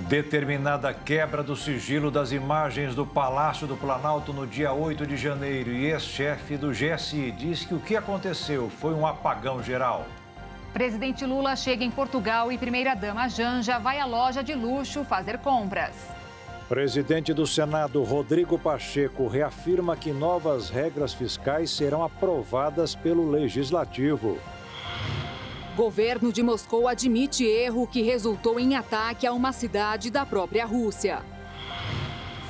Determinada quebra do sigilo das imagens do Palácio do Planalto no dia 8 de janeiro. E ex-chefe do GSI diz que o que aconteceu foi um apagão geral. Presidente Lula chega em Portugal e primeira-dama Janja vai à loja de luxo fazer compras. Presidente do Senado, Rodrigo Pacheco, reafirma que novas regras fiscais serão aprovadas pelo Legislativo. Governo de Moscou admite erro que resultou em ataque a uma cidade da própria Rússia.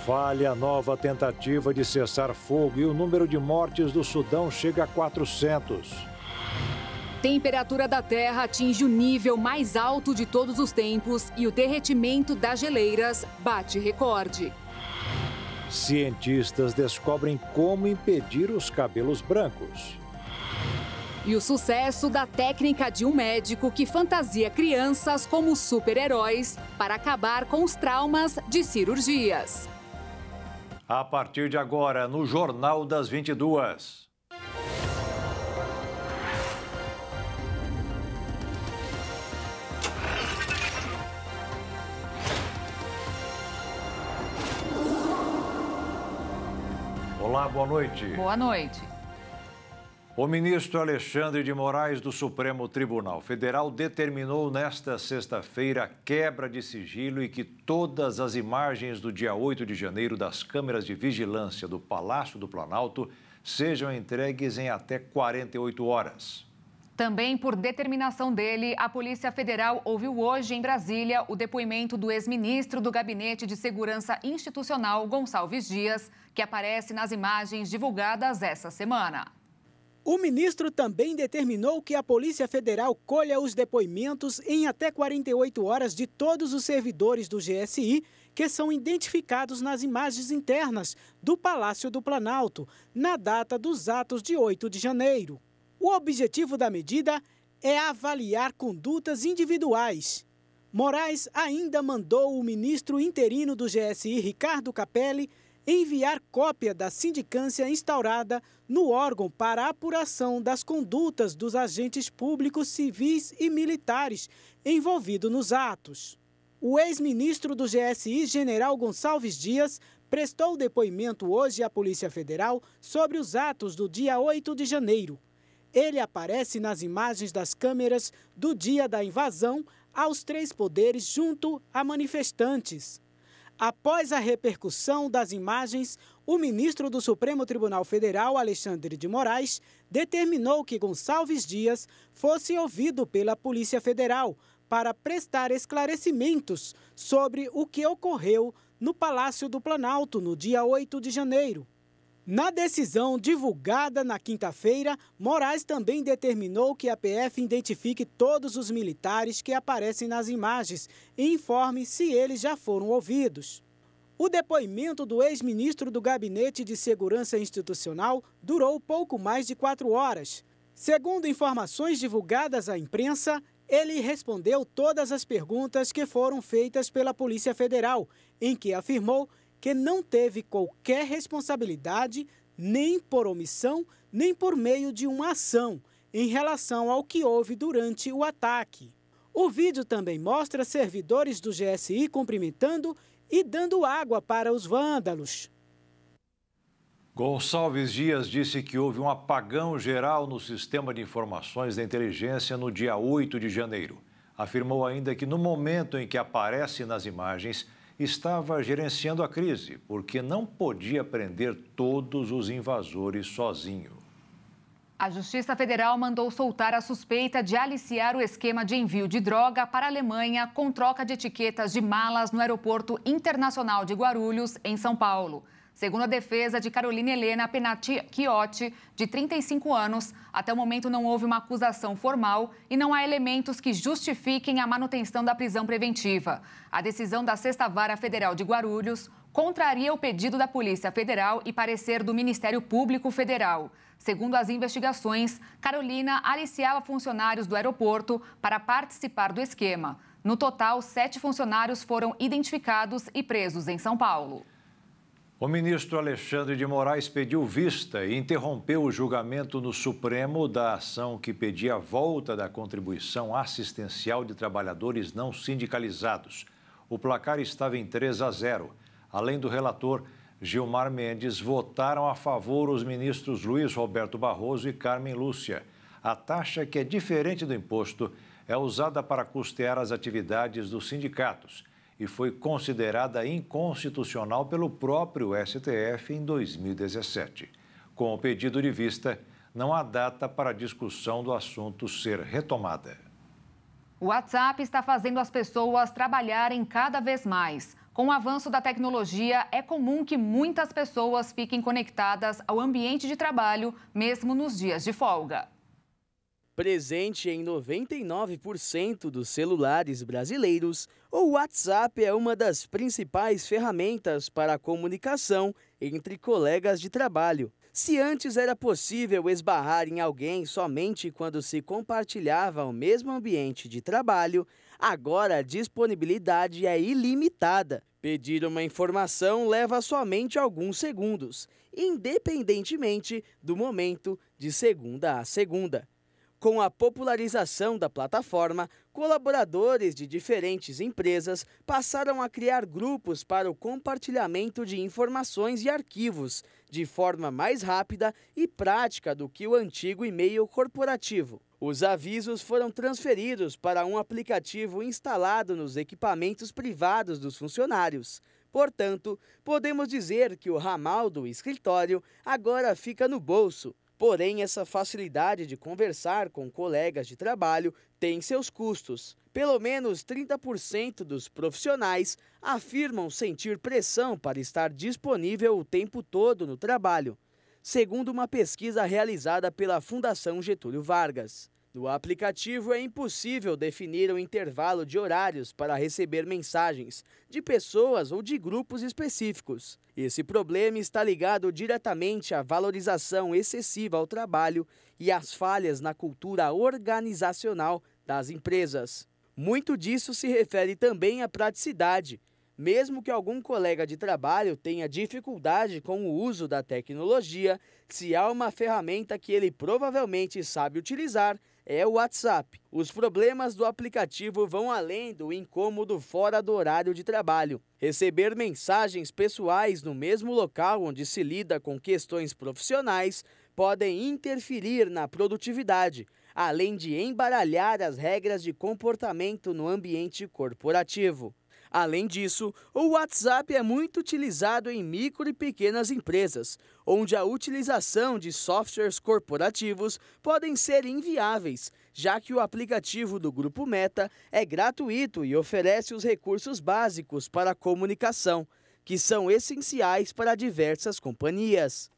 Falha nova tentativa de cessar fogo e o número de mortes do Sudão chega a 400. Temperatura da Terra atinge o nível mais alto de todos os tempos e o derretimento das geleiras bate recorde. Cientistas descobrem como impedir os cabelos brancos. E o sucesso da técnica de um médico que fantasia crianças como super-heróis para acabar com os traumas de cirurgias. A partir de agora, no Jornal das 22. Olá, boa noite. Boa noite. O ministro Alexandre de Moraes do Supremo Tribunal Federal determinou nesta sexta-feira a quebra de sigilo e que todas as imagens do dia 8 de janeiro das câmeras de vigilância do Palácio do Planalto sejam entregues em até 48 horas. Também por determinação dele, a Polícia Federal ouviu hoje em Brasília o depoimento do ex-ministro do Gabinete de Segurança Institucional, Gonçalves Dias, que aparece nas imagens divulgadas essa semana. O ministro também determinou que a Polícia Federal colha os depoimentos em até 48 horas de todos os servidores do GSI que são identificados nas imagens internas do Palácio do Planalto, na data dos atos de 8 de janeiro. O objetivo da medida é avaliar condutas individuais. Moraes ainda mandou o ministro interino do GSI, Ricardo Capelli, enviar cópia da sindicância instaurada no órgão para a apuração das condutas dos agentes públicos civis e militares envolvidos nos atos. O ex-ministro do GSI, general Gonçalves Dias, prestou depoimento hoje à Polícia Federal sobre os atos do dia 8 de janeiro. Ele aparece nas imagens das câmeras do dia da invasão aos três poderes junto a manifestantes. Após a repercussão das imagens, o ministro do Supremo Tribunal Federal, Alexandre de Moraes, determinou que Gonçalves Dias fosse ouvido pela Polícia Federal para prestar esclarecimentos sobre o que ocorreu no Palácio do Planalto no dia 8 de janeiro. Na decisão divulgada na quinta-feira, Moraes também determinou que a PF identifique todos os militares que aparecem nas imagens e informe se eles já foram ouvidos. O depoimento do ex-ministro do Gabinete de Segurança Institucional durou pouco mais de 4 horas. Segundo informações divulgadas à imprensa, ele respondeu todas as perguntas que foram feitas pela Polícia Federal, em que afirmou que não teve qualquer responsabilidade, nem por omissão, nem por meio de uma ação, em relação ao que houve durante o ataque. O vídeo também mostra servidores do GSI cumprimentando e dando água para os vândalos. Gonçalves Dias disse que houve um apagão geral no sistema de informações da inteligência no dia 8 de janeiro. Afirmou ainda que no momento em que aparece nas imagens, estava gerenciando a crise, porque não podia prender todos os invasores sozinho. A Justiça Federal mandou soltar a suspeita de aliciar o esquema de envio de droga para a Alemanha com troca de etiquetas de malas no Aeroporto Internacional de Guarulhos, em São Paulo. Segundo a defesa de Carolina Helena Penacchiotti, de 35 anos, até o momento não houve uma acusação formal e não há elementos que justifiquem a manutenção da prisão preventiva. A decisão da 6ª Vara Federal de Guarulhos contraria o pedido da Polícia Federal e parecer do Ministério Público Federal. Segundo as investigações, Carolina aliciava funcionários do aeroporto para participar do esquema. No total, 7 funcionários foram identificados e presos em São Paulo. O ministro Alexandre de Moraes pediu vista e interrompeu o julgamento no Supremo da ação que pedia a volta da contribuição assistencial de trabalhadores não sindicalizados. O placar estava em 3-0. Além do relator Gilmar Mendes, votaram a favor os ministros Luiz Roberto Barroso e Carmen Lúcia. A taxa, que é diferente do imposto, é usada para custear as atividades dos sindicatos e foi considerada inconstitucional pelo próprio STF em 2017. Com o pedido de vista, não há data para a discussão do assunto ser retomada. O WhatsApp está fazendo as pessoas trabalharem cada vez mais. Com o avanço da tecnologia, é comum que muitas pessoas fiquem conectadas ao ambiente de trabalho, mesmo nos dias de folga. Presente em 99% dos celulares brasileiros, o WhatsApp é uma das principais ferramentas para a comunicação entre colegas de trabalho. Se antes era possível esbarrar em alguém somente quando se compartilhava o mesmo ambiente de trabalho, agora a disponibilidade é ilimitada. Pedir uma informação leva somente alguns segundos, independentemente do momento de segunda a segunda. Com a popularização da plataforma, colaboradores de diferentes empresas passaram a criar grupos para o compartilhamento de informações e arquivos, de forma mais rápida e prática do que o antigo e-mail corporativo. Os avisos foram transferidos para um aplicativo instalado nos equipamentos privados dos funcionários. Portanto, podemos dizer que o ramal do escritório agora fica no bolso. Porém, essa facilidade de conversar com colegas de trabalho tem seus custos. Pelo menos 30% dos profissionais afirmam sentir pressão para estar disponível o tempo todo no trabalho, segundo uma pesquisa realizada pela Fundação Getúlio Vargas. No aplicativo é impossível definir um intervalo de horários para receber mensagens de pessoas ou de grupos específicos. Esse problema está ligado diretamente à valorização excessiva ao trabalho e às falhas na cultura organizacional das empresas. Muito disso se refere também à praticidade. Mesmo que algum colega de trabalho tenha dificuldade com o uso da tecnologia, se há uma ferramenta que ele provavelmente sabe utilizar, é o WhatsApp. Os problemas do aplicativo vão além do incômodo fora do horário de trabalho. Receber mensagens pessoais no mesmo local onde se lida com questões profissionais podem interferir na produtividade, além de embaralhar as regras de comportamento no ambiente corporativo. Além disso, o WhatsApp é muito utilizado em micro e pequenas empresas, onde a utilização de softwares corporativos podem ser inviáveis, já que o aplicativo do Grupo Meta é gratuito e oferece os recursos básicos para a comunicação, que são essenciais para diversas companhias.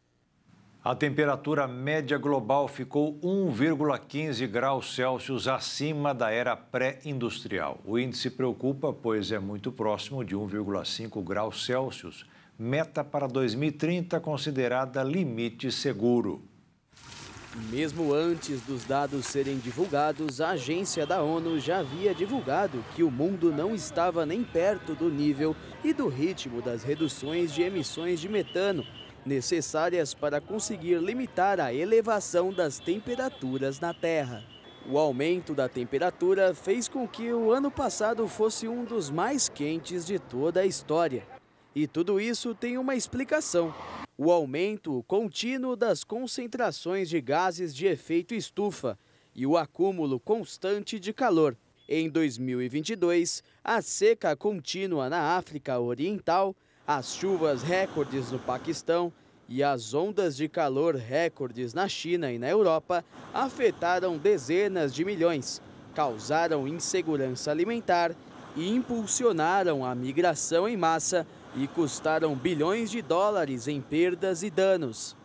A temperatura média global ficou 1,15 graus Celsius acima da era pré-industrial. O índice preocupa, pois é muito próximo de 1,5 graus Celsius, meta para 2030 considerada limite seguro. Mesmo antes dos dados serem divulgados, a agência da ONU já havia divulgado que o mundo não estava nem perto do nível e do ritmo das reduções de emissões de metano, necessárias para conseguir limitar a elevação das temperaturas na Terra. O aumento da temperatura fez com que o ano passado fosse um dos mais quentes de toda a história. E tudo isso tem uma explicação: o aumento contínuo das concentrações de gases de efeito estufa e o acúmulo constante de calor. Em 2022, a seca contínua na África Oriental, as chuvas recordes no Paquistão e as ondas de calor recordes na China e na Europa afetaram dezenas de milhões, causaram insegurança alimentar e impulsionaram a migração em massa e custaram bilhões de dólares em perdas e danos.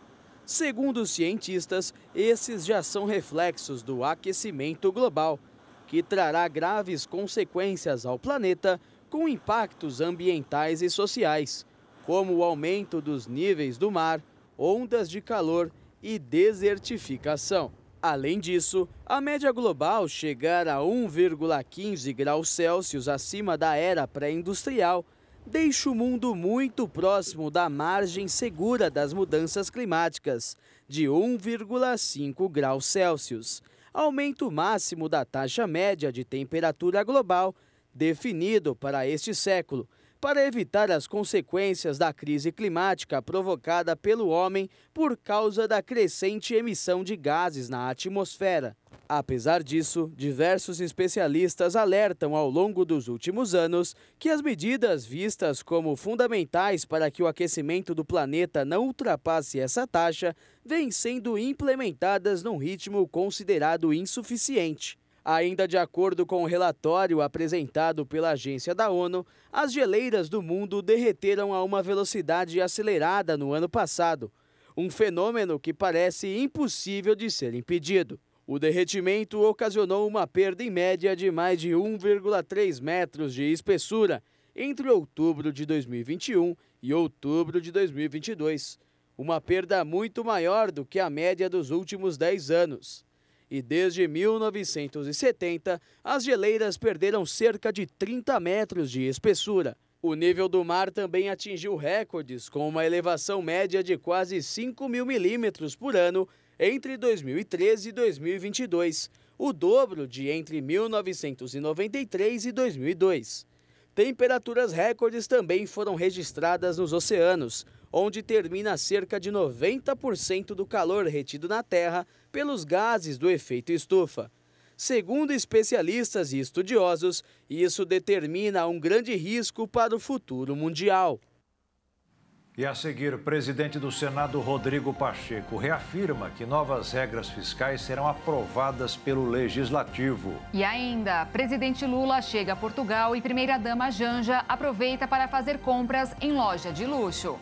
Segundo os cientistas, esses já são reflexos do aquecimento global, que trará graves consequências ao planeta, com impactos ambientais e sociais, como o aumento dos níveis do mar, ondas de calor e desertificação. Além disso, a média global chegar a 1,15 graus Celsius acima da era pré-industrial deixa o mundo muito próximo da margem segura das mudanças climáticas, de 1,5 graus Celsius, aumento máximo da taxa média de temperatura global definido para este século, para evitar as consequências da crise climática provocada pelo homem por causa da crescente emissão de gases na atmosfera. Apesar disso, diversos especialistas alertam ao longo dos últimos anos que as medidas vistas como fundamentais para que o aquecimento do planeta não ultrapasse essa taxa vêm sendo implementadas num ritmo considerado insuficiente. Ainda de acordo com o relatório apresentado pela agência da ONU, as geleiras do mundo derreteram a uma velocidade acelerada no ano passado, um fenômeno que parece impossível de ser impedido. O derretimento ocasionou uma perda em média de mais de 1,3 metros de espessura entre outubro de 2021 e outubro de 2022, uma perda muito maior do que a média dos últimos 10 anos. E desde 1970, as geleiras perderam cerca de 30 metros de espessura. O nível do mar também atingiu recordes, com uma elevação média de quase 5.000 milímetros por ano entre 2013 e 2022, o dobro de entre 1993 e 2002. Temperaturas recordes também foram registradas nos oceanos, onde termina cerca de 90% do calor retido na Terra pelos gases do efeito estufa. Segundo especialistas e estudiosos, isso determina um grande risco para o futuro mundial. E a seguir, o presidente do Senado, Rodrigo Pacheco, reafirma que novas regras fiscais serão aprovadas pelo Legislativo. E ainda, presidente Lula chega a Portugal e primeira-dama Janja aproveita para fazer compras em loja de luxo.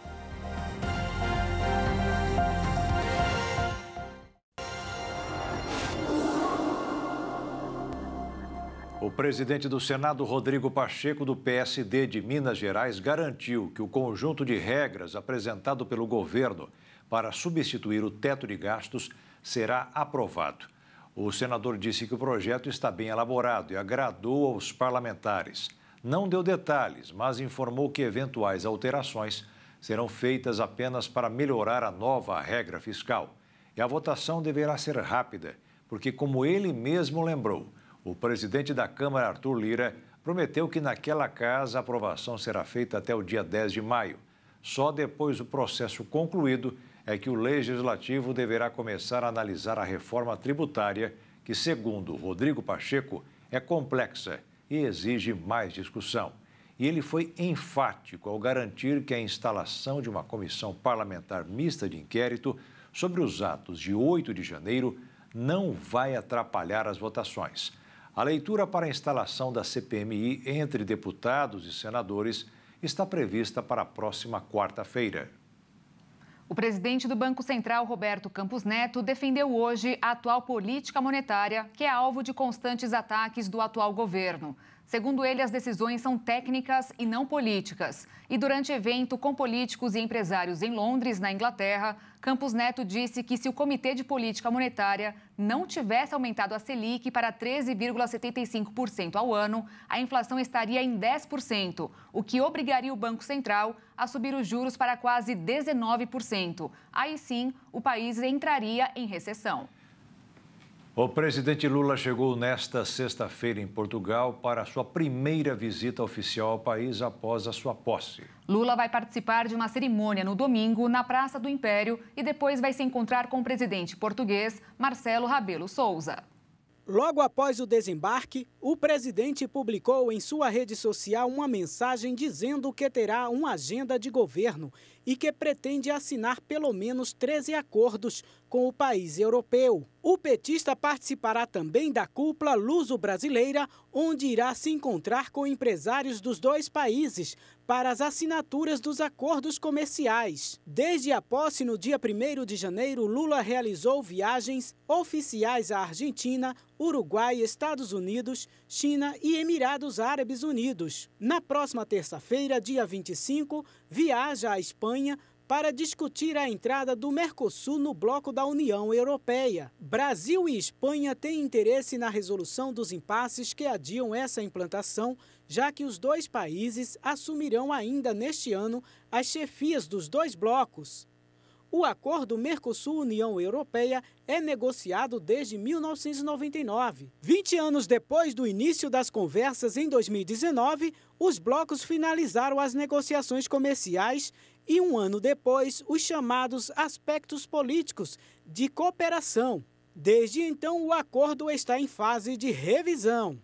O presidente do Senado, Rodrigo Pacheco, do PSD de Minas Gerais, garantiu que o conjunto de regras apresentado pelo governo para substituir o teto de gastos será aprovado. O senador disse que o projeto está bem elaborado e agradou aos parlamentares. Não deu detalhes, mas informou que eventuais alterações serão feitas apenas para melhorar a nova regra fiscal. E a votação deverá ser rápida, porque, como ele mesmo lembrou, o presidente da Câmara, Arthur Lira, prometeu que naquela casa a aprovação será feita até o dia 10 de maio. Só depois do processo concluído é que o Legislativo deverá começar a analisar a reforma tributária, que, segundo Rodrigo Pacheco, é complexa e exige mais discussão. E ele foi enfático ao garantir que a instalação de uma comissão parlamentar mista de inquérito sobre os atos de 8 de janeiro não vai atrapalhar as votações. A leitura para a instalação da CPMI entre deputados e senadores está prevista para a próxima quarta-feira. O presidente do Banco Central, Roberto Campos Neto, defendeu hoje a atual política monetária, que é alvo de constantes ataques do atual governo. Segundo ele, as decisões são técnicas e não políticas. E durante evento com políticos e empresários em Londres, na Inglaterra, Campos Neto disse que se o Comitê de Política Monetária não tivesse aumentado a Selic para 13,75% ao ano, a inflação estaria em 10%, o que obrigaria o Banco Central a subir os juros para quase 19%. Aí sim, o país entraria em recessão. O presidente Lula chegou nesta sexta-feira em Portugal para a sua primeira visita oficial ao país após a sua posse. Lula vai participar de uma cerimônia no domingo na Praça do Império e depois vai se encontrar com o presidente português Marcelo Rebelo Sousa. Logo após o desembarque, o presidente publicou em sua rede social uma mensagem dizendo que terá uma agenda de governo e que pretende assinar pelo menos 13 acordos com o país europeu. O petista participará também da cúpula luso-brasileira, onde irá se encontrar com empresários dos dois países para as assinaturas dos acordos comerciais. Desde a posse no dia 1º de janeiro, Lula realizou viagens oficiais à Argentina, Uruguai, Estados Unidos, China e Emirados Árabes Unidos. Na próxima terça-feira, dia 25, viaja à Espanha para discutir a entrada do Mercosul no bloco da União Europeia. Brasil e Espanha têm interesse na resolução dos impasses que adiam essa implantação, já que os dois países assumirão ainda neste ano as chefias dos dois blocos. O acordo Mercosul-União Europeia é negociado desde 1999. 20 anos depois do início das conversas em 2019, os blocos finalizaram as negociações comerciais e um ano depois, os chamados aspectos políticos de cooperação. Desde então, o acordo está em fase de revisão.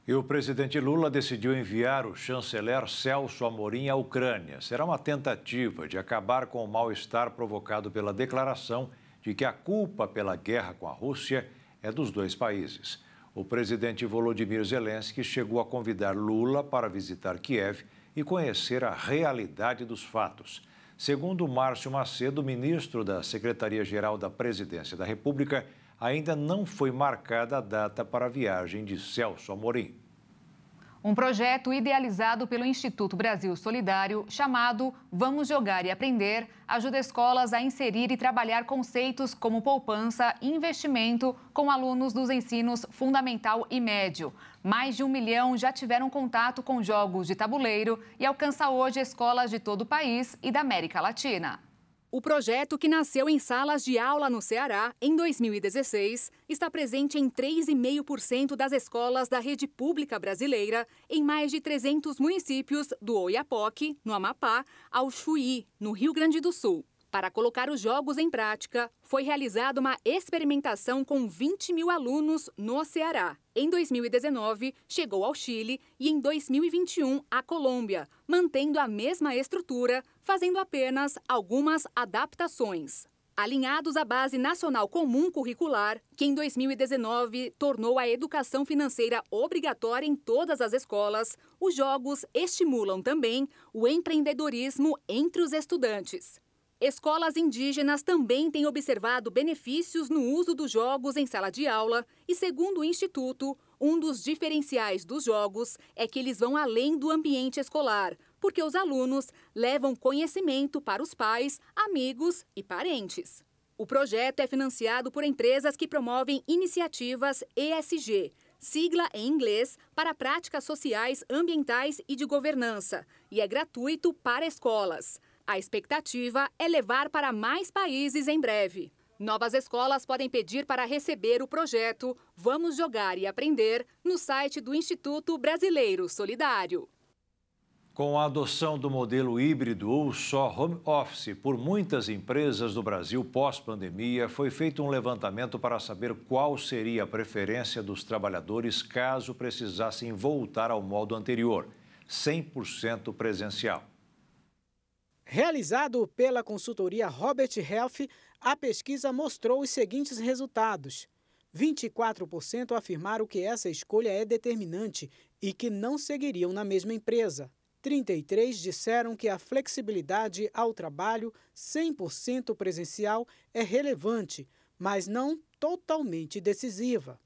E o presidente Lula decidiu enviar o chanceler Celso Amorim à Ucrânia. Será uma tentativa de acabar com o mal-estar provocado pela declaração de que a culpa pela guerra com a Rússia é dos dois países. O presidente Volodymyr Zelensky chegou a convidar Lula para visitar Kiev e conhecer a realidade dos fatos. Segundo Márcio Macedo, ministro da Secretaria-Geral da Presidência da República, ainda não foi marcada a data para a viagem de Celso Amorim. Um projeto idealizado pelo Instituto Brasil Solidário, chamado Vamos Jogar e Aprender, ajuda escolas a inserir e trabalhar conceitos como poupança e investimento com alunos dos ensinos fundamental e médio. Mais de 1 milhão já tiveram contato com jogos de tabuleiro e alcança hoje escolas de todo o país e da América Latina. O projeto, que nasceu em salas de aula no Ceará em 2016, está presente em 3,5% das escolas da rede pública brasileira, em mais de 300 municípios do Oiapoque, no Amapá, ao Chuí, no Rio Grande do Sul. Para colocar os jogos em prática, foi realizada uma experimentação com 20 mil alunos no Ceará. Em 2019, chegou ao Chile e em 2021 à Colômbia, mantendo a mesma estrutura, fazendo apenas algumas adaptações. Alinhados à Base Nacional Comum Curricular, que em 2019 tornou a educação financeira obrigatória em todas as escolas, os jogos estimulam também o empreendedorismo entre os estudantes. Escolas indígenas também têm observado benefícios no uso dos jogos em sala de aula e, segundo o Instituto, um dos diferenciais dos jogos é que eles vão além do ambiente escolar, porque os alunos levam conhecimento para os pais, amigos e parentes. O projeto é financiado por empresas que promovem iniciativas ESG, sigla em inglês para práticas sociais, ambientais e de governança, e é gratuito para escolas. A expectativa é levar para mais países em breve. Novas escolas podem pedir para receber o projeto Vamos Jogar e Aprender no site do Instituto Brasileiro Solidário. Com a adoção do modelo híbrido ou só home office por muitas empresas do Brasil pós-pandemia, foi feito um levantamento para saber qual seria a preferência dos trabalhadores caso precisassem voltar ao modo anterior, 100% presencial. Realizado pela consultoria Robert Half, a pesquisa mostrou os seguintes resultados. 24% afirmaram que essa escolha é determinante e que não seguiriam na mesma empresa. 33% disseram que a flexibilidade ao trabalho 100% presencial é relevante, mas não totalmente decisiva.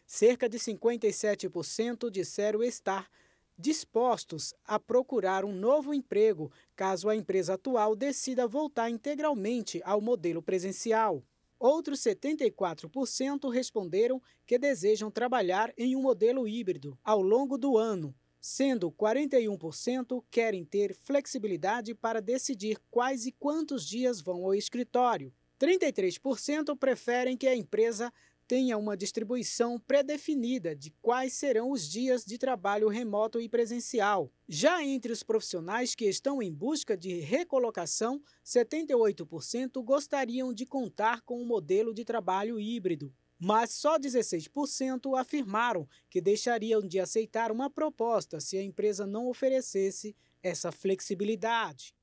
Cerca de 57% disseram estar dispostos a procurar um novo emprego caso a empresa atual decida voltar integralmente ao modelo presencial. Outros 74% responderam que desejam trabalhar em um modelo híbrido ao longo do ano, sendo 41% querem ter flexibilidade para decidir quais e quantos dias vão ao escritório. 33% preferem que a empresa tenha uma distribuição pré-definida de quais serão os dias de trabalho remoto e presencial. Já entre os profissionais que estão em busca de recolocação, 78% gostariam de contar com um modelo de trabalho híbrido, mas só 16% afirmaram que deixariam de aceitar uma proposta se a empresa não oferecesse essa flexibilidade.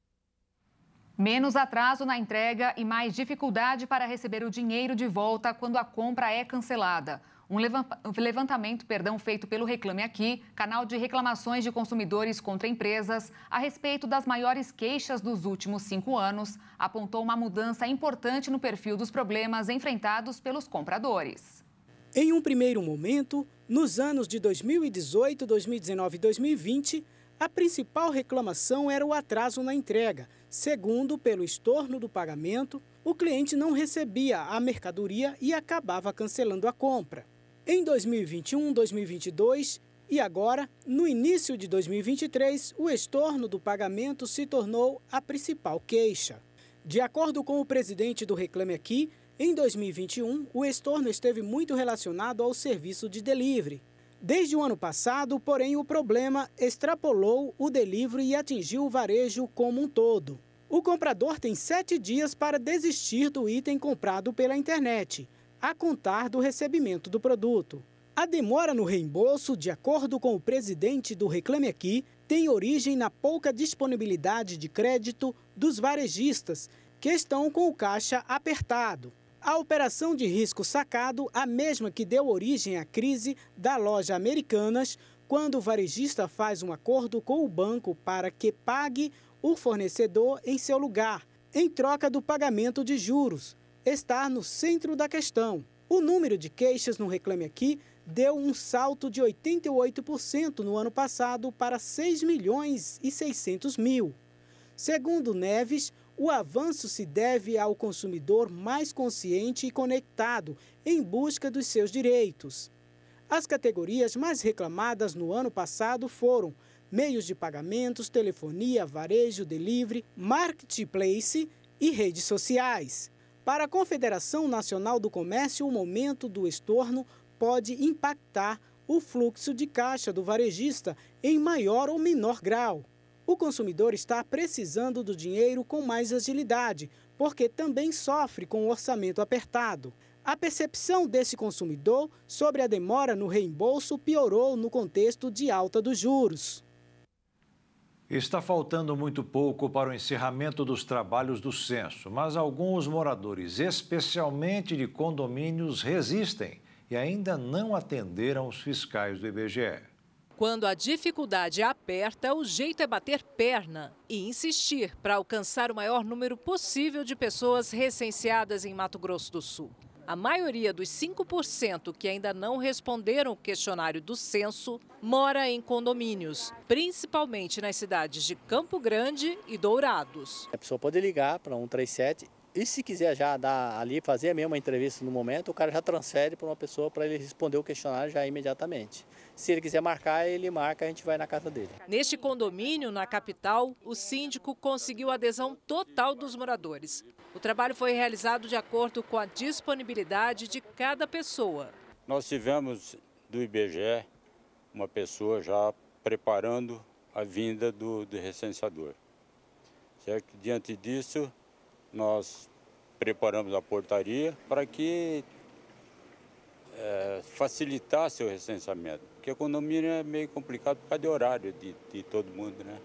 Menos atraso na entrega e mais dificuldade para receber o dinheiro de volta quando a compra é cancelada. Um levantamento feito pelo Reclame Aqui, canal de reclamações de consumidores contra empresas, a respeito das maiores queixas dos últimos 5 anos, apontou uma mudança importante no perfil dos problemas enfrentados pelos compradores. Em um primeiro momento, nos anos de 2018, 2019 e 2020, a principal reclamação era o atraso na entrega. Segundo, pelo estorno do pagamento, o cliente não recebia a mercadoria e acabava cancelando a compra. Em 2021, 2022 e agora, no início de 2023, o estorno do pagamento se tornou a principal queixa. De acordo com o presidente do Reclame Aqui, em 2021, o estorno esteve muito relacionado ao serviço de delivery. Desde o ano passado, porém, o problema extrapolou o delivery e atingiu o varejo como um todo. O comprador tem 7 dias para desistir do item comprado pela internet, a contar do recebimento do produto. A demora no reembolso, de acordo com o presidente do Reclame Aqui, tem origem na pouca disponibilidade de crédito dos varejistas, que estão com o caixa apertado. A operação de risco sacado, a mesma que deu origem à crise da loja Americanas, quando o varejista faz um acordo com o banco para que pague o fornecedor em seu lugar, em troca do pagamento de juros, está no centro da questão. O número de queixas no Reclame Aqui deu um salto de 88% no ano passado para 6.600.000. Segundo Neves, o avanço se deve ao consumidor mais consciente e conectado em busca dos seus direitos. As categorias mais reclamadas no ano passado foram meios de pagamentos, telefonia, varejo, delivery, marketplace e redes sociais. Para a Confederação Nacional do Comércio, o momento do estorno pode impactar o fluxo de caixa do varejista em maior ou menor grau. O consumidor está precisando do dinheiro com mais agilidade, porque também sofre com o orçamento apertado. A percepção desse consumidor sobre a demora no reembolso piorou no contexto de alta dos juros. Está faltando muito pouco para o encerramento dos trabalhos do censo, mas alguns moradores, especialmente de condomínios, resistem e ainda não atenderam os fiscais do IBGE. Quando a dificuldade aperta, o jeito é bater perna e insistir para alcançar o maior número possível de pessoas recenseadas em Mato Grosso do Sul. A maioria dos 5% que ainda não responderam o questionário do censo mora em condomínios, principalmente nas cidades de Campo Grande e Dourados. A pessoa pode ligar para 137 e se quiser já dar ali, fazer a mesma entrevista no momento, o cara já transfere para uma pessoa para ele responder o questionário já imediatamente. Se ele quiser marcar, ele marca, a gente vai na casa dele. Neste condomínio, na capital, o síndico conseguiu a adesão total dos moradores. O trabalho foi realizado de acordo com a disponibilidade de cada pessoa. Nós tivemos do IBGE uma pessoa já preparando a vinda do recenseador. Certo? Diante disso, nós preparamos a portaria para que facilitasse o recenseamento. Porque a condomínio é meio complicado por causa de horário de todo mundo, né?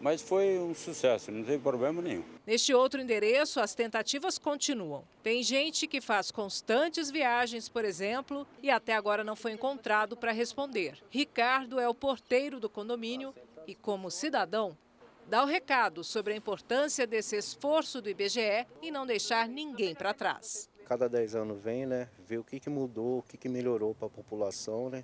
Mas foi um sucesso, não teve problema nenhum. Neste outro endereço, as tentativas continuam. Tem gente que faz constantes viagens, por exemplo, e até agora não foi encontrado para responder. Ricardo é o porteiro do condomínio e, como cidadão, dá o recado sobre a importância desse esforço do IBGE e não deixar ninguém para trás. Cada 10 anos vem, né, ver o que mudou, o que melhorou para a população, né,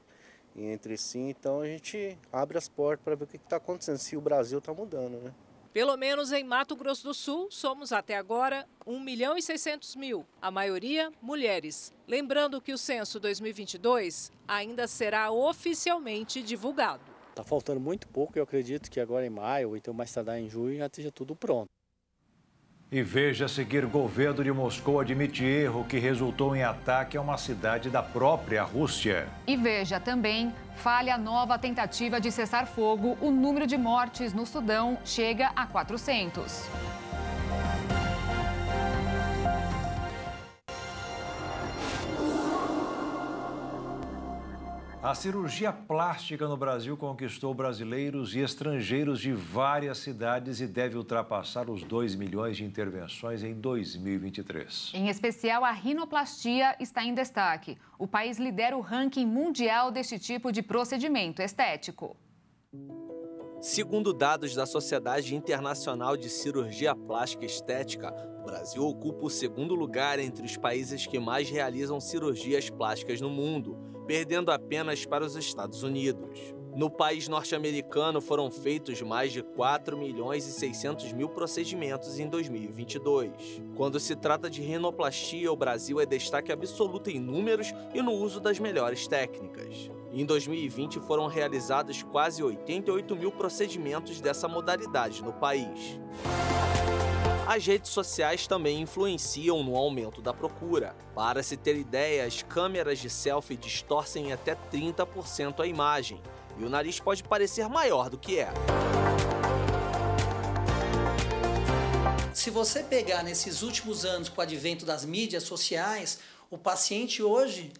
e entre si, então a gente abre as portas para ver o que está acontecendo, se o Brasil está mudando, né. Pelo menos em Mato Grosso do Sul, somos até agora 1.600.000, a maioria mulheres. Lembrando que o censo 2022 ainda será oficialmente divulgado. Está faltando muito pouco, eu acredito que agora em maio, ou então mais tardar em junho, já esteja tudo pronto. E veja a seguir, governo de Moscou admite erro que resultou em ataque a uma cidade da própria Rússia. E veja também, falha nova tentativa de cessar fogo, o número de mortes no Sudão chega a 400. A cirurgia plástica no Brasil conquistou brasileiros e estrangeiros de várias cidades e deve ultrapassar os 2 milhões de intervenções em 2023. Em especial, a rinoplastia está em destaque. O país lidera o ranking mundial deste tipo de procedimento estético. Segundo dados da Sociedade Internacional de Cirurgia Plástica e Estética, o Brasil ocupa o segundo lugar entre os países que mais realizam cirurgias plásticas no mundo, perdendo apenas para os Estados Unidos. No país norte-americano foram feitos mais de 4.600.000 procedimentos em 2022. Quando se trata de rinoplastia, o Brasil é destaque absoluto em números e no uso das melhores técnicas. Em 2020 foram realizados quase 88.000 procedimentos dessa modalidade no país. As redes sociais também influenciam no aumento da procura. Para se ter ideia, as câmeras de selfie distorcem até 30% a imagem, e o nariz pode parecer maior do que é. Se você pegar nesses últimos anos com o advento das mídias sociais, o paciente hoje,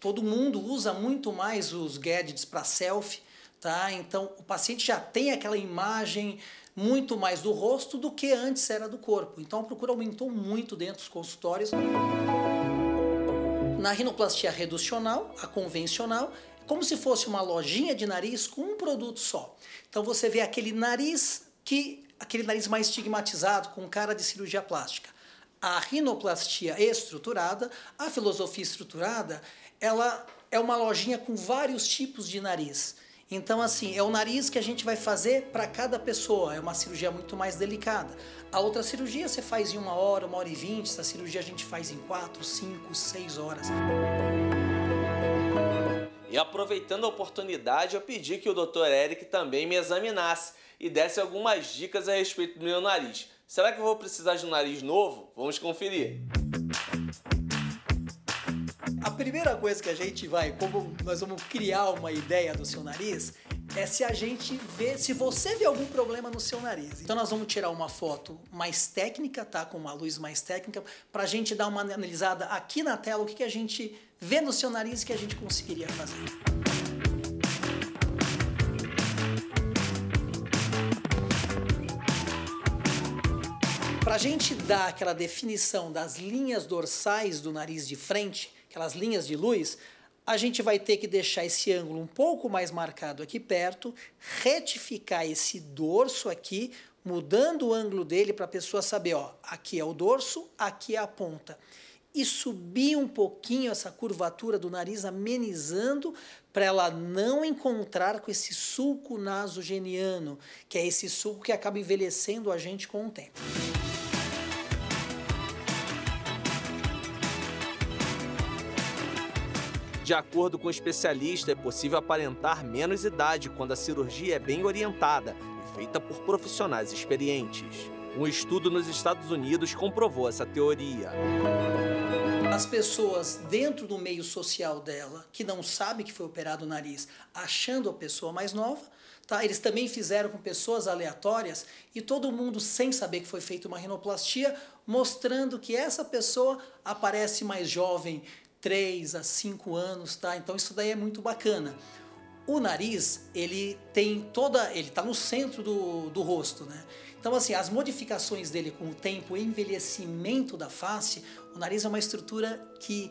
todo mundo usa muito mais os gadgets para selfie, tá? Então o paciente já tem aquela imagem muito mais do rosto do que antes era do corpo. Então a procura aumentou muito dentro dos consultórios. Na rinoplastia reducional, a convencional, como se fosse uma lojinha de nariz com um produto só. Então você vê aquele nariz mais estigmatizado, com cara de cirurgia plástica. A rinoplastia estruturada, a filosofia estruturada, ela é uma lojinha com vários tipos de nariz. Então, assim, é o nariz que a gente vai fazer para cada pessoa, é uma cirurgia muito mais delicada. A outra cirurgia você faz em 1 hora, 1h20, essa cirurgia a gente faz em 4, 5, 6 horas. E aproveitando a oportunidade, eu pedi que o Dr. Eric também me examinasse e desse algumas dicas a respeito do meu nariz. Será que eu vou precisar de um nariz novo? Vamos conferir. A primeira coisa que a gente como nós vamos criar uma ideia do seu nariz, é se você vê algum problema no seu nariz. Então nós vamos tirar uma foto mais técnica, tá? Com uma luz mais técnica, para a gente dar uma analisada aqui na tela, o que a gente vê no seu nariz que a gente conseguiria fazer. Para a gente dar aquela definição das linhas dorsais do nariz de frente, aquelas linhas de luz, a gente vai ter que deixar esse ângulo um pouco mais marcado aqui perto, retificar esse dorso aqui, mudando o ângulo dele para a pessoa saber, ó, aqui é o dorso, aqui é a ponta. E subir um pouquinho essa curvatura do nariz, amenizando, para ela não encontrar com esse sulco nasogeniano, que é esse sulco que acaba envelhecendo a gente com o tempo. De acordo com o especialista, é possível aparentar menos idade quando a cirurgia é bem orientada e feita por profissionais experientes. Um estudo nos Estados Unidos comprovou essa teoria. As pessoas dentro do meio social dela, que não sabe que foi operado o nariz, achando a pessoa mais nova, tá? Eles também fizeram com pessoas aleatórias e todo mundo sem saber que foi feita uma rinoplastia, mostrando que essa pessoa aparece mais jovem, 3 a 5 anos, tá? Então isso daí é muito bacana. O nariz, ele tá no centro do rosto, né? Então assim, as modificações dele com o tempo, o envelhecimento da face, o nariz é uma estrutura que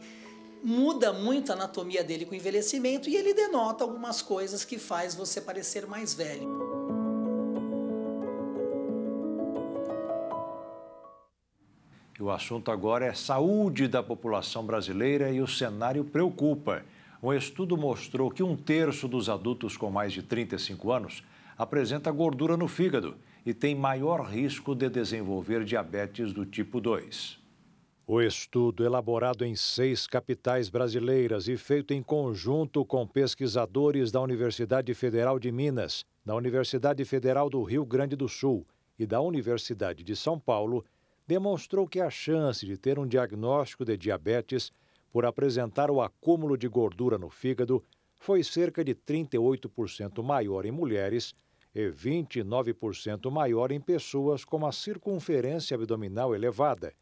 muda muito a anatomia dele com o envelhecimento e ele denota algumas coisas que faz você parecer mais velho. O assunto agora é saúde da população brasileira e o cenário preocupa. Um estudo mostrou que 1/3 dos adultos com mais de 35 anos apresenta gordura no fígado e tem maior risco de desenvolver diabetes do tipo 2. O estudo, elaborado em 6 capitais brasileiras e feito em conjunto com pesquisadores da Universidade Federal de Minas, da Universidade Federal do Rio Grande do Sul e da Universidade de São Paulo, demonstrou que a chance de ter um diagnóstico de diabetes por apresentar o acúmulo de gordura no fígado foi cerca de 38% maior em mulheres e 29% maior em pessoas com a circunferência abdominal elevada.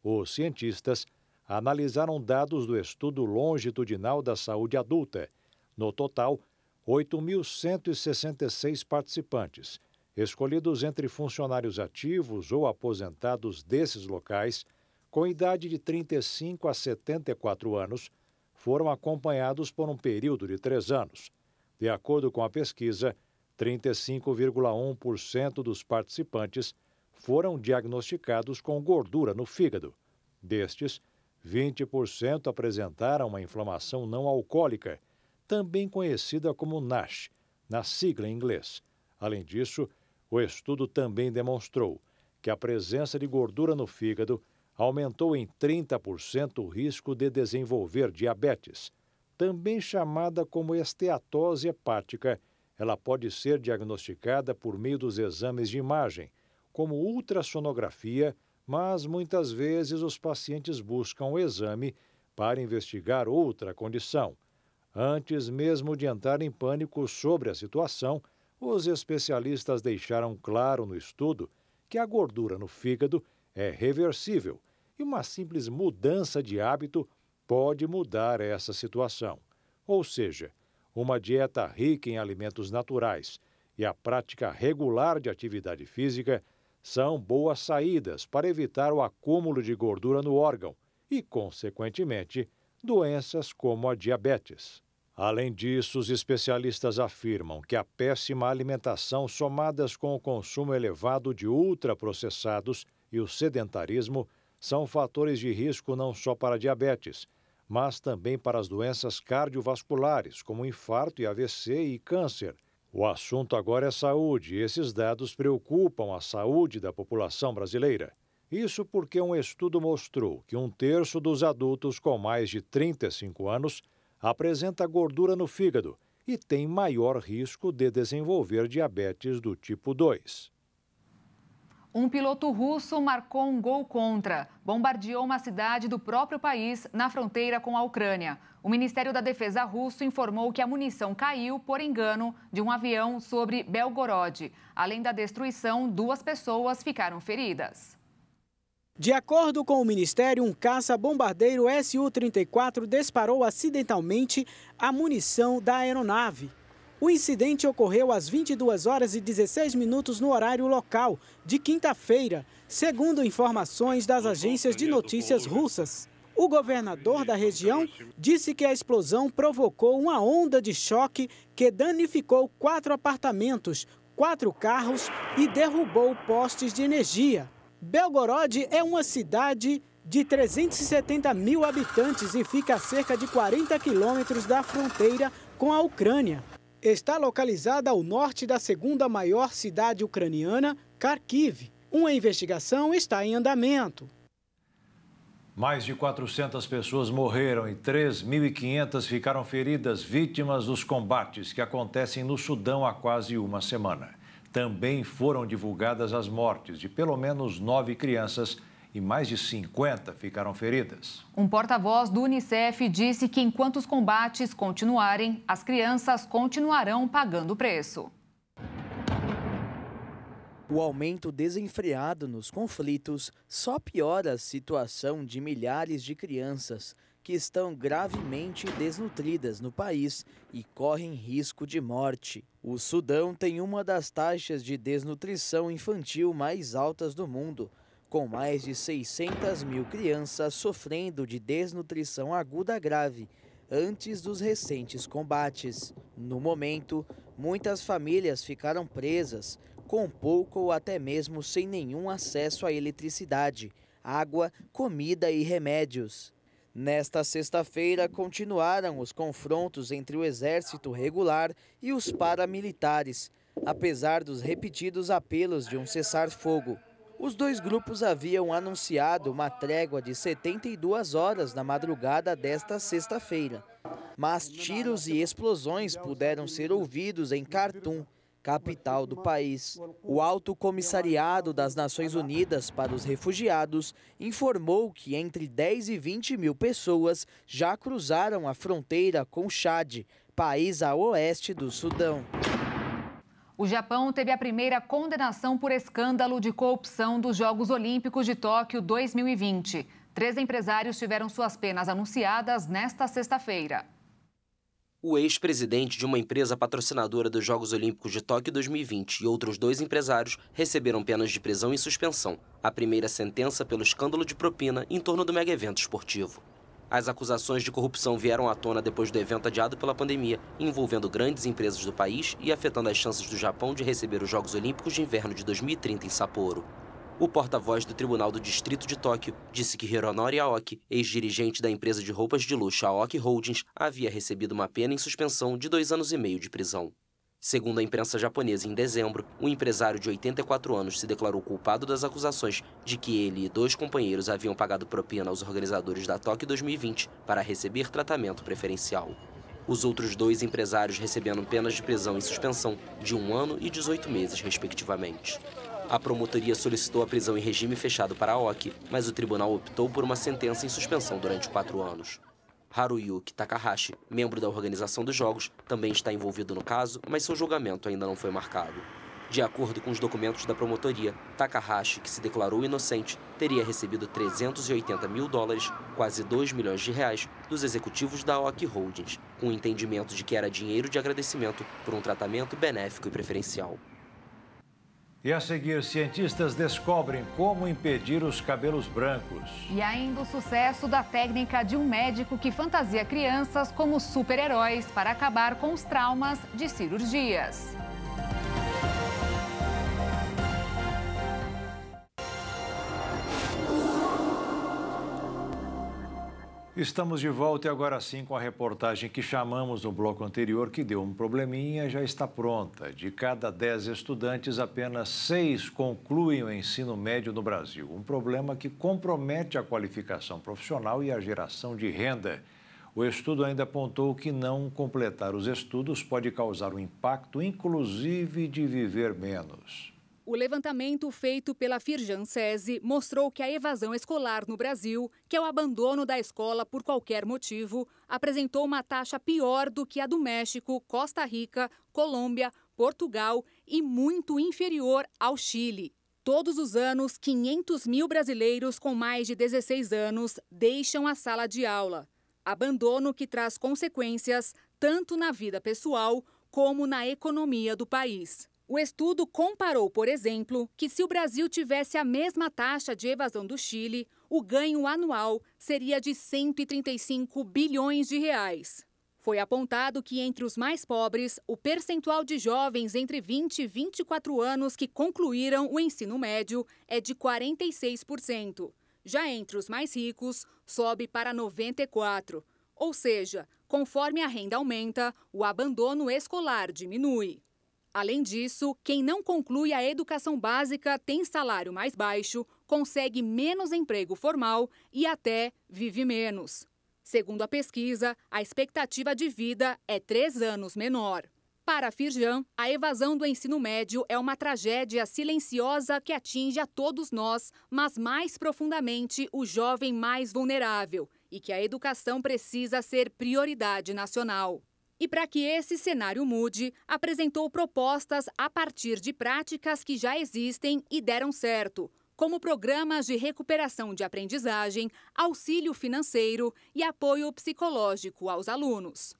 Os cientistas analisaram dados do estudo longitudinal da saúde adulta. No total, 8.166 participantes, escolhidos entre funcionários ativos ou aposentados desses locais, com idade de 35 a 74 anos, foram acompanhados por um período de 3 anos. De acordo com a pesquisa, 35,1% dos participantes foram diagnosticados com gordura no fígado. Destes, 20% apresentaram uma inflamação não alcoólica, também conhecida como NASH, na sigla em inglês. Além disso, o estudo também demonstrou que a presença de gordura no fígado aumentou em 30% o risco de desenvolver diabetes. Também chamada como esteatose hepática, ela pode ser diagnosticada por meio dos exames de imagem, como ultrassonografia, mas muitas vezes os pacientes buscam o exame para investigar outra condição. Antes mesmo de entrar em pânico sobre a situação, os especialistas deixaram claro no estudo que a gordura no fígado é reversível e uma simples mudança de hábito pode mudar essa situação. Ou seja, uma dieta rica em alimentos naturais e a prática regular de atividade física são boas saídas para evitar o acúmulo de gordura no órgão e, consequentemente, doenças como a diabetes. Além disso, os especialistas afirmam que a péssima alimentação, somadas com o consumo elevado de ultraprocessados e o sedentarismo, são fatores de risco não só para a diabetes, mas também para as doenças cardiovasculares, como infarto e AVC e câncer. O assunto agora é saúde e esses dados preocupam a saúde da população brasileira. Isso porque um estudo mostrou que 1/3 dos adultos com mais de 35 anos apresenta gordura no fígado e tem maior risco de desenvolver diabetes do tipo 2. Um piloto russo marcou um gol contra. Bombardeou uma cidade do próprio país na fronteira com a Ucrânia. O Ministério da Defesa russo informou que a munição caiu, por engano, de um avião sobre Belgorod. Além da destruição, 2 pessoas ficaram feridas. De acordo com o Ministério, um caça-bombardeiro Su-34 disparou acidentalmente a munição da aeronave. O incidente ocorreu às 22h16 no horário local, de quinta-feira, segundo informações das agências de notícias russas. O governador da região disse que a explosão provocou uma onda de choque que danificou 4 apartamentos, 4 carros e derrubou postes de energia. Belgorod é uma cidade de 370 mil habitantes e fica a cerca de 40 quilômetros da fronteira com a Ucrânia. Está localizada ao norte da segunda maior cidade ucraniana, Kharkiv. Uma investigação está em andamento. Mais de 400 pessoas morreram e 3.500 ficaram feridas, vítimas dos combates que acontecem no Sudão há quase uma semana. Também foram divulgadas as mortes de pelo menos 9 crianças e mais de 50 ficaram feridas. Um porta-voz do Unicef disse que enquanto os combates continuarem, as crianças continuarão pagando o preço. O aumento desenfreado nos conflitos só piora a situação de milhares de crianças que estão gravemente desnutridas no país e correm risco de morte. O Sudão tem uma das taxas de desnutrição infantil mais altas do mundo, com mais de 600 mil crianças sofrendo de desnutrição aguda grave antes dos recentes combates. No momento, muitas famílias ficaram presas, com pouco ou até mesmo sem nenhum acesso à eletricidade, água, comida e remédios. Nesta sexta-feira, continuaram os confrontos entre o exército regular e os paramilitares, apesar dos repetidos apelos de um cessar-fogo. Os 2 grupos haviam anunciado uma trégua de 72 horas na madrugada desta sexta-feira. Mas tiros e explosões puderam ser ouvidos em Khartoum, capital do país. O Alto Comissariado das Nações Unidas para os Refugiados informou que entre 10 e 20 mil pessoas já cruzaram a fronteira com o Chad, país a oeste do Sudão. O Japão teve a primeira condenação por escândalo de corrupção dos Jogos Olímpicos de Tóquio 2020. 3 empresários tiveram suas penas anunciadas nesta sexta-feira. O ex-presidente de uma empresa patrocinadora dos Jogos Olímpicos de Tóquio 2020 e outros 2 empresários receberam penas de prisão e suspensão, a primeira sentença pelo escândalo de propina em torno do mega-evento esportivo. As acusações de corrupção vieram à tona depois do evento adiado pela pandemia, envolvendo grandes empresas do país e afetando as chances do Japão de receber os Jogos Olímpicos de Inverno de 2030 em Sapporo. O porta-voz do Tribunal do Distrito de Tóquio disse que Hironori Aoki, ex-dirigente da empresa de roupas de luxo Aoki Holdings, havia recebido uma pena em suspensão de 2 anos e meio de prisão. Segundo a imprensa japonesa, em dezembro, um empresário de 84 anos se declarou culpado das acusações de que ele e 2 companheiros haviam pagado propina aos organizadores da Tóquio 2020 para receber tratamento preferencial. Os outros 2 empresários receberam penas de prisão e suspensão de 1 ano e 18 meses, respectivamente. A promotoria solicitou a prisão em regime fechado para Aoki, mas o tribunal optou por uma sentença em suspensão durante 4 anos. Haruyuki Takahashi, membro da organização dos jogos, também está envolvido no caso, mas seu julgamento ainda não foi marcado. De acordo com os documentos da promotoria, Takahashi, que se declarou inocente, teria recebido $380 mil, quase R$2 milhões, dos executivos da Aoki Holdings, com o entendimento de que era dinheiro de agradecimento por um tratamento benéfico e preferencial. E a seguir, cientistas descobrem como impedir os cabelos brancos. E ainda o sucesso da técnica de um médico que fantasia crianças como super-heróis para acabar com os traumas de cirurgias. Estamos de volta e agora sim com a reportagem que chamamos no bloco anterior, que deu um probleminha, já está pronta. De cada 10 estudantes, apenas 6 concluem o ensino médio no Brasil. Um problema que compromete a qualificação profissional e a geração de renda. O estudo ainda apontou que não completar os estudos pode causar um impacto, inclusive, de viver menos. O levantamento feito pela Firjan SESI mostrou que a evasão escolar no Brasil, que é o abandono da escola por qualquer motivo, apresentou uma taxa pior do que a do México, Costa Rica, Colômbia, Portugal e muito inferior ao Chile. Todos os anos, 500 mil brasileiros com mais de 16 anos deixam a sala de aula. Abandono que traz consequências tanto na vida pessoal como na economia do país. O estudo comparou, por exemplo, que se o Brasil tivesse a mesma taxa de evasão do Chile, o ganho anual seria de 135 bilhões de reais. Foi apontado que entre os mais pobres, o percentual de jovens entre 20 e 24 anos que concluíram o ensino médio é de 46%. Já entre os mais ricos, sobe para 94%. Ou seja, conforme a renda aumenta, o abandono escolar diminui. Além disso, quem não conclui a educação básica tem salário mais baixo, consegue menos emprego formal e até vive menos. Segundo a pesquisa, a expectativa de vida é 3 anos menor. Para a Firjan, a evasão do ensino médio é uma tragédia silenciosa que atinge a todos nós, mas mais profundamente o jovem mais vulnerável, e que a educação precisa ser prioridade nacional. E para que esse cenário mude, apresentou propostas a partir de práticas que já existem e deram certo, como programas de recuperação de aprendizagem, auxílio financeiro e apoio psicológico aos alunos.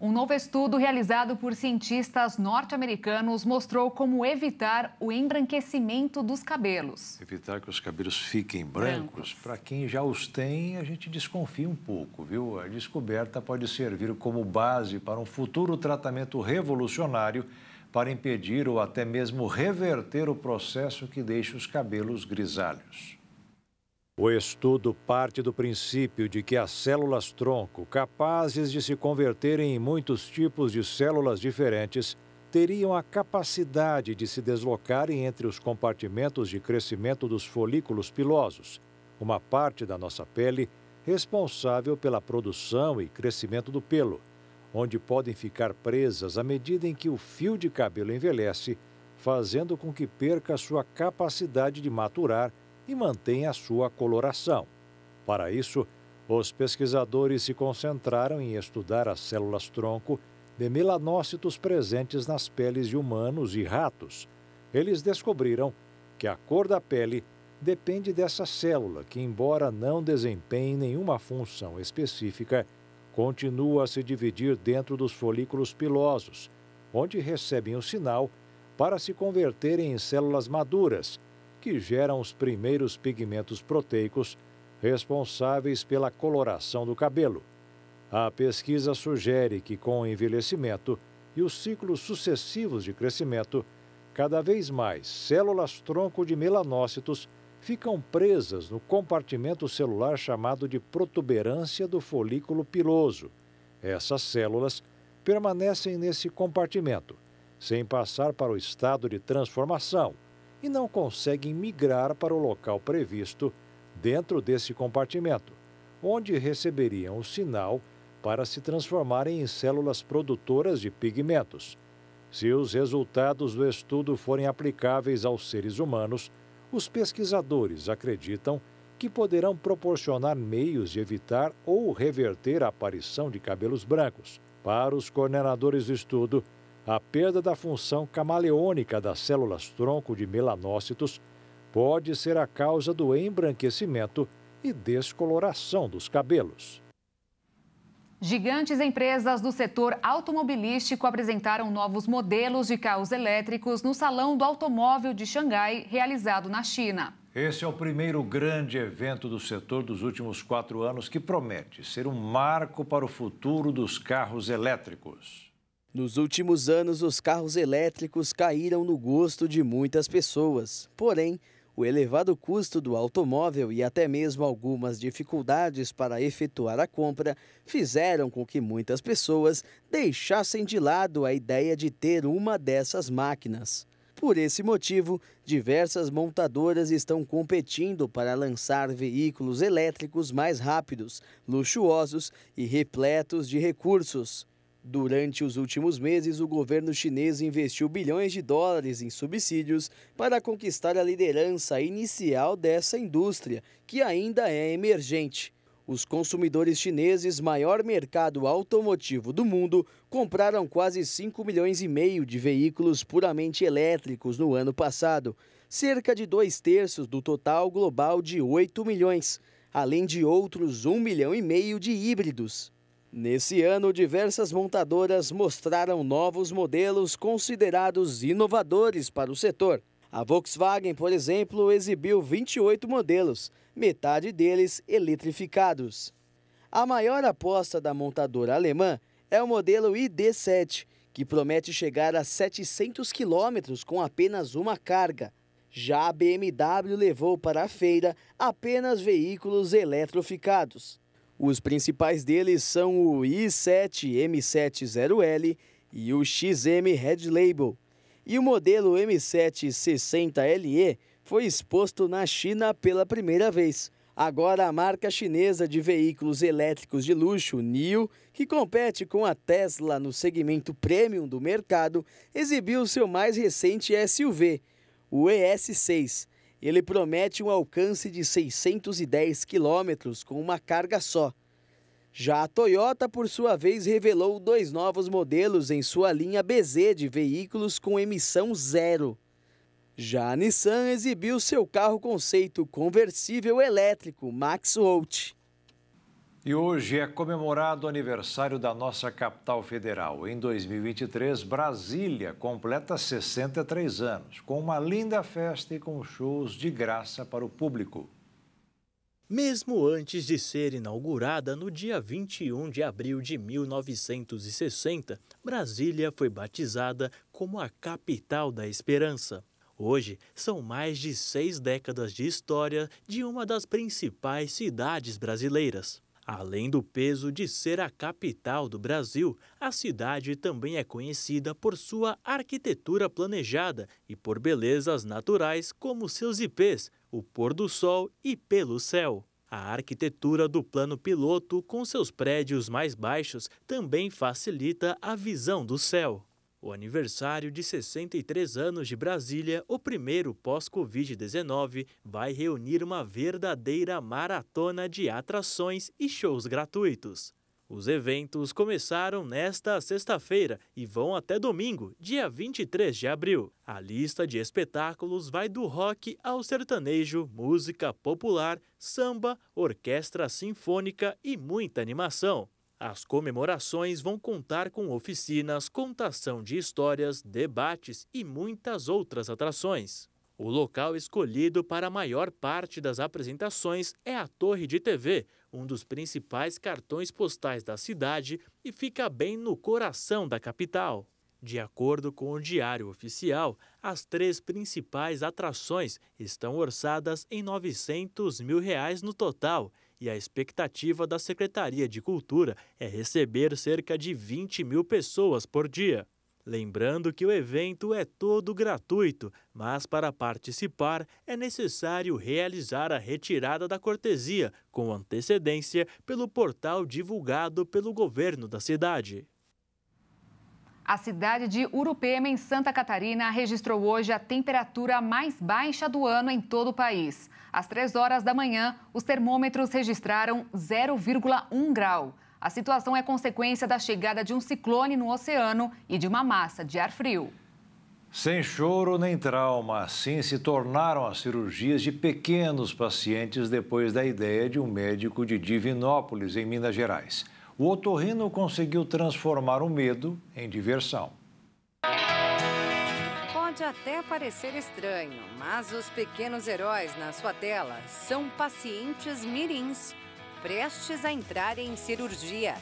Um novo estudo realizado por cientistas norte-americanos mostrou como evitar o embranquecimento dos cabelos. Evitar que os cabelos fiquem brancos, para quem já os tem, a gente desconfia um pouco, viu? A descoberta pode servir como base para um futuro tratamento revolucionário para impedir ou até mesmo reverter o processo que deixa os cabelos grisalhos. O estudo parte do princípio de que as células-tronco, capazes de se converterem em muitos tipos de células diferentes, teriam a capacidade de se deslocarem entre os compartimentos de crescimento dos folículos pilosos, uma parte da nossa pele responsável pela produção e crescimento do pelo, onde podem ficar presas à medida em que o fio de cabelo envelhece, fazendo com que perca sua capacidade de maturar e mantém a sua coloração. Para isso, os pesquisadores se concentraram em estudar as células-tronco de melanócitos presentes nas peles de humanos e ratos. Eles descobriram que a cor da pele depende dessa célula que, embora não desempenhe nenhuma função específica, continua a se dividir dentro dos folículos pilosos, onde recebem o sinal para se converterem em células maduras, que geram os primeiros pigmentos proteicos responsáveis pela coloração do cabelo. A pesquisa sugere que, com o envelhecimento e os ciclos sucessivos de crescimento, cada vez mais células-tronco de melanócitos ficam presas no compartimento celular chamado de protuberância do folículo piloso. Essas células permanecem nesse compartimento, sem passar para o estado de transformação, e não conseguem migrar para o local previsto dentro desse compartimento, onde receberiam o sinal para se transformarem em células produtoras de pigmentos. Se os resultados do estudo forem aplicáveis aos seres humanos, os pesquisadores acreditam que poderão proporcionar meios de evitar ou reverter a aparição de cabelos brancos. Para os coordenadores do estudo, a perda da função camaleônica das células-tronco de melanócitos pode ser a causa do embranquecimento e descoloração dos cabelos. Gigantes empresas do setor automobilístico apresentaram novos modelos de carros elétricos no Salão do Automóvel de Xangai, realizado na China. Esse é o primeiro grande evento do setor dos últimos 4 anos que promete ser um marco para o futuro dos carros elétricos. Nos últimos anos, os carros elétricos caíram no gosto de muitas pessoas. Porém, o elevado custo do automóvel e até mesmo algumas dificuldades para efetuar a compra fizeram com que muitas pessoas deixassem de lado a ideia de ter uma dessas máquinas. Por esse motivo, diversas montadoras estão competindo para lançar veículos elétricos mais rápidos, luxuosos e repletos de recursos. Durante os últimos meses, o governo chinês investiu bilhões de dólares em subsídios para conquistar a liderança inicial dessa indústria, que ainda é emergente. Os consumidores chineses, maior mercado automotivo do mundo, compraram quase 5,5 milhões de veículos puramente elétricos no ano passado, cerca de 2/3 do total global de 8 milhões, além de outros 1,5 milhão de híbridos. Nesse ano, diversas montadoras mostraram novos modelos considerados inovadores para o setor. A Volkswagen, por exemplo, exibiu 28 modelos, metade deles eletrificados. A maior aposta da montadora alemã é o modelo ID.7, que promete chegar a 700 quilômetros com apenas uma carga. Já a BMW levou para a feira apenas veículos eletrificados. Os principais deles são o i7 M70L e o XM Red Label. E o modelo M760LE foi exposto na China pela primeira vez. Agora, a marca chinesa de veículos elétricos de luxo, NIO, que compete com a Tesla no segmento premium do mercado, exibiu seu mais recente SUV, o ES6. Ele promete um alcance de 610 quilômetros com uma carga só. Já a Toyota, por sua vez, revelou 2 novos modelos em sua linha BZ de veículos com emissão zero. Já a Nissan exibiu seu carro conceito conversível elétrico Max-Out. E hoje é comemorado o aniversário da nossa capital federal. Em 2023, Brasília completa 63 anos, com uma linda festa e com shows de graça para o público. Mesmo antes de ser inaugurada no dia 21 de abril de 1960, Brasília foi batizada como a capital da esperança. Hoje, são mais de 6 décadas de história de uma das principais cidades brasileiras. Além do peso de ser a capital do Brasil, a cidade também é conhecida por sua arquitetura planejada e por belezas naturais como seus ipês, o pôr do sol e pelo céu. A arquitetura do plano piloto, com seus prédios mais baixos, também facilita a visão do céu. O aniversário de 63 anos de Brasília, o primeiro pós-Covid-19, vai reunir uma verdadeira maratona de atrações e shows gratuitos. Os eventos começaram nesta sexta-feira e vão até domingo, dia 23 de abril. A lista de espetáculos vai do rock ao sertanejo, música popular, samba, orquestra sinfônica e muita animação. As comemorações vão contar com oficinas, contação de histórias, debates e muitas outras atrações. O local escolhido para a maior parte das apresentações é a Torre de TV, um dos principais cartões postais da cidade e fica bem no coração da capital. De acordo com o Diário Oficial, as 3 principais atrações estão orçadas em R$ 900 mil no total e a expectativa da Secretaria de Cultura é receber cerca de 20 mil pessoas por dia. Lembrando que o evento é todo gratuito, mas para participar é necessário realizar a retirada da cortesia com antecedência pelo portal divulgado pelo governo da cidade. A cidade de Urupema, em Santa Catarina, registrou hoje a temperatura mais baixa do ano em todo o país. Às 3 horas da manhã, os termômetros registraram 0,1 grau. A situação é consequência da chegada de um ciclone no oceano e de uma massa de ar frio. Sem choro nem trauma, assim se tornaram as cirurgias de pequenos pacientes depois da ideia de um médico de Divinópolis, em Minas Gerais. O otorrino conseguiu transformar o medo em diversão. Pode até parecer estranho, mas os pequenos heróis na sua tela são pacientes mirins, prestes a entrar em cirurgia.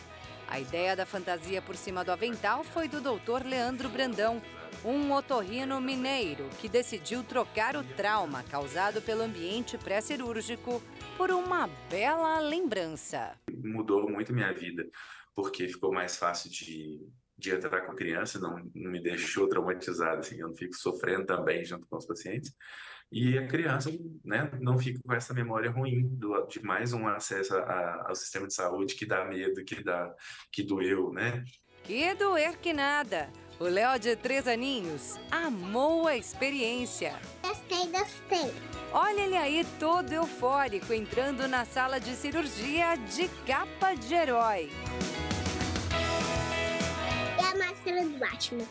A ideia da fantasia por cima do avental foi do Dr. Leandro Brandão, um otorrino mineiro que decidiu trocar o trauma causado pelo ambiente pré-cirúrgico por uma bela lembrança. Mudou muito minha vida, porque ficou mais fácil de entrar com a criança, não me deixou traumatizado, assim, eu não fico sofrendo também junto com os pacientes. E a criança, né, não fica com essa memória ruim de mais um acesso ao sistema de saúde que dá medo, que doeu, né? Que doer que nada! O Léo, de 3 aninhos, amou a experiência. Gostei. Olha ele aí todo eufórico, entrando na sala de cirurgia de capa de herói. É a máscara do Batman.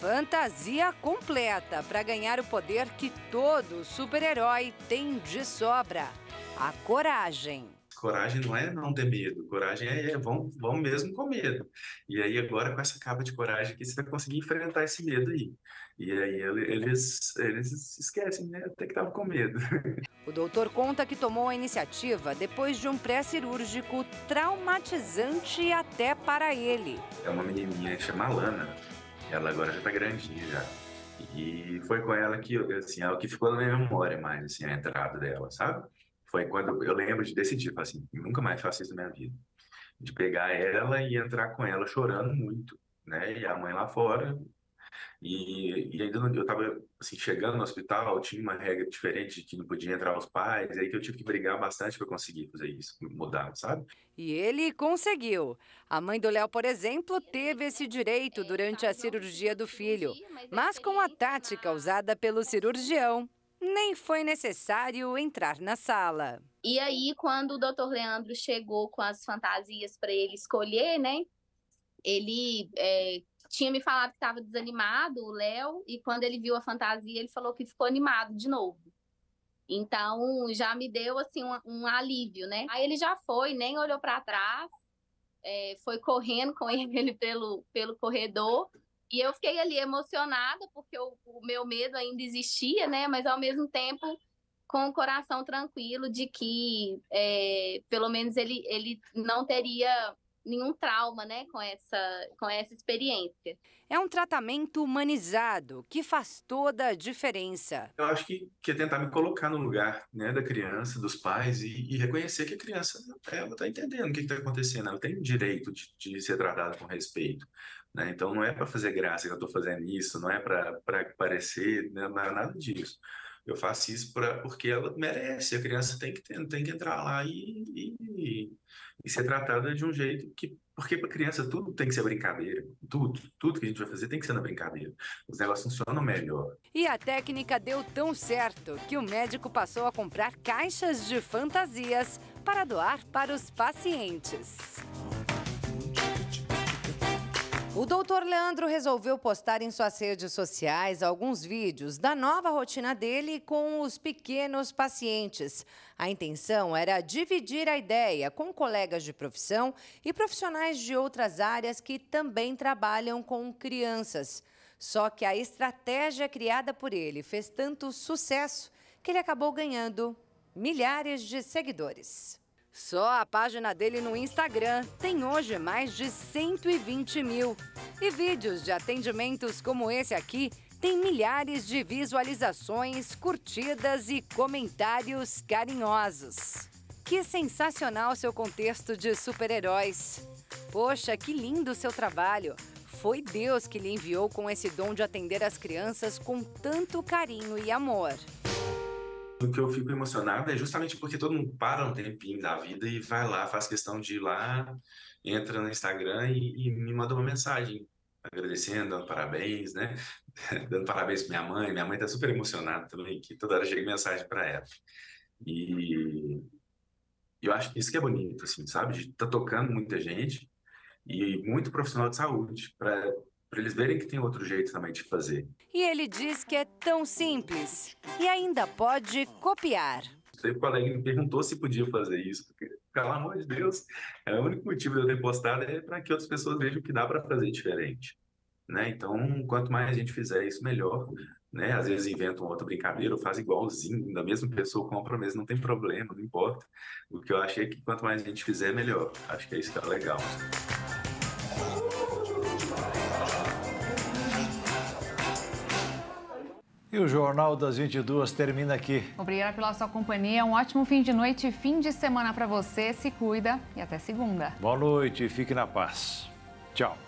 Fantasia completa para ganhar o poder que todo super-herói tem de sobra: a coragem. Coragem não é não ter medo, coragem vão mesmo com medo. E aí agora com essa capa de coragem que você vai conseguir enfrentar esse medo aí. E aí eles esquecem, né? Até que estavam com medo. O doutor conta que tomou a iniciativa depois de um pré-cirúrgico traumatizante até para ele. É uma menininha que chama Alana. Ela agora já tá grandinha já. E foi com ela que, assim, é o que ficou na minha memória mais, assim, a entrada dela, sabe? Foi quando eu lembro de decidir, assim, nunca mais faço isso na minha vida. De pegar ela e entrar com ela chorando muito, né? E a mãe lá fora. E ainda eu tava, assim, chegando no hospital, tinha uma regra diferente de que não podia entrar os pais, aí que eu tive que brigar bastante para conseguir fazer isso, mudar, sabe? E ele conseguiu. A mãe do Léo, por exemplo, teve esse direito durante a cirurgia do filho, mas com a tática usada pelo cirurgião, nem foi necessário entrar na sala. E aí, quando o Dr. Leandro chegou com as fantasias para ele escolher, né? Ele tinha me falado que estava desanimado, o Léo, e quando ele viu a fantasia, ele falou que ficou animado de novo. Então, já me deu, assim, um alívio, né? Aí ele já foi, nem olhou para trás, foi correndo com ele pelo corredor. E eu fiquei ali emocionada, porque o meu medo ainda existia, né? Mas, ao mesmo tempo, com o coração tranquilo de que, pelo menos, ele não teria nenhum trauma, né? Com essa experiência. É um tratamento humanizado que faz toda a diferença. Eu acho que é tentar me colocar no lugar, né, da criança, dos pais e reconhecer que a criança, ela está entendendo o que está acontecendo. Ela tem o direito de ser tratada com respeito. Né? Então, não é para fazer graça que eu estou fazendo isso, não é para parecer, né, nada disso. Eu faço isso porque ela merece, a criança tem que entrar lá e ser tratada de um jeito que... Porque para criança tudo tem que ser brincadeira, tudo que a gente vai fazer tem que ser na brincadeira. Os negócios funcionam melhor. E a técnica deu tão certo que o médico passou a comprar caixas de fantasias para doar para os pacientes. O doutor Leandro resolveu postar em suas redes sociais alguns vídeos da nova rotina dele com os pequenos pacientes. A intenção era dividir a ideia com colegas de profissão e profissionais de outras áreas que também trabalham com crianças. Só que a estratégia criada por ele fez tanto sucesso que ele acabou ganhando milhares de seguidores. Só a página dele no Instagram tem hoje mais de 120 mil. E vídeos de atendimentos como esse aqui têm milhares de visualizações, curtidas e comentários carinhosos. Que sensacional seu contexto de super-heróis. Poxa, que lindo o seu trabalho. Foi Deus que lhe enviou com esse dom de atender as crianças com tanto carinho e amor. O que eu fico emocionado é justamente porque todo mundo para um tempinho da vida e vai lá, faz questão de ir lá, entra no Instagram e me manda uma mensagem agradecendo, dando parabéns, né? Dando parabéns para minha mãe está super emocionada também, que toda hora chega mensagem para ela. E eu acho que isso que é bonito, assim, sabe? De tá tocando muita gente e muito profissional de saúde, para eles verem que tem outro jeito também de fazer. E ele diz que é tão simples e ainda pode copiar. Teve um colega que me perguntou se podia fazer isso, porque, pelo amor de Deus, o único motivo de eu ter postado é para que outras pessoas vejam que dá para fazer diferente, né? Então, quanto mais a gente fizer isso, melhor, né? Às vezes inventam outra brincadeira ou faz igualzinho, da mesma pessoa compra mesmo, não tem problema, não importa. O que eu achei é que quanto mais a gente fizer, melhor. Acho que é isso que é legal. E o Jornal das 22 termina aqui. Obrigada pela sua companhia. Um ótimo fim de noite e fim de semana para você. Se cuida e até segunda. Boa noite e fique na paz. Tchau.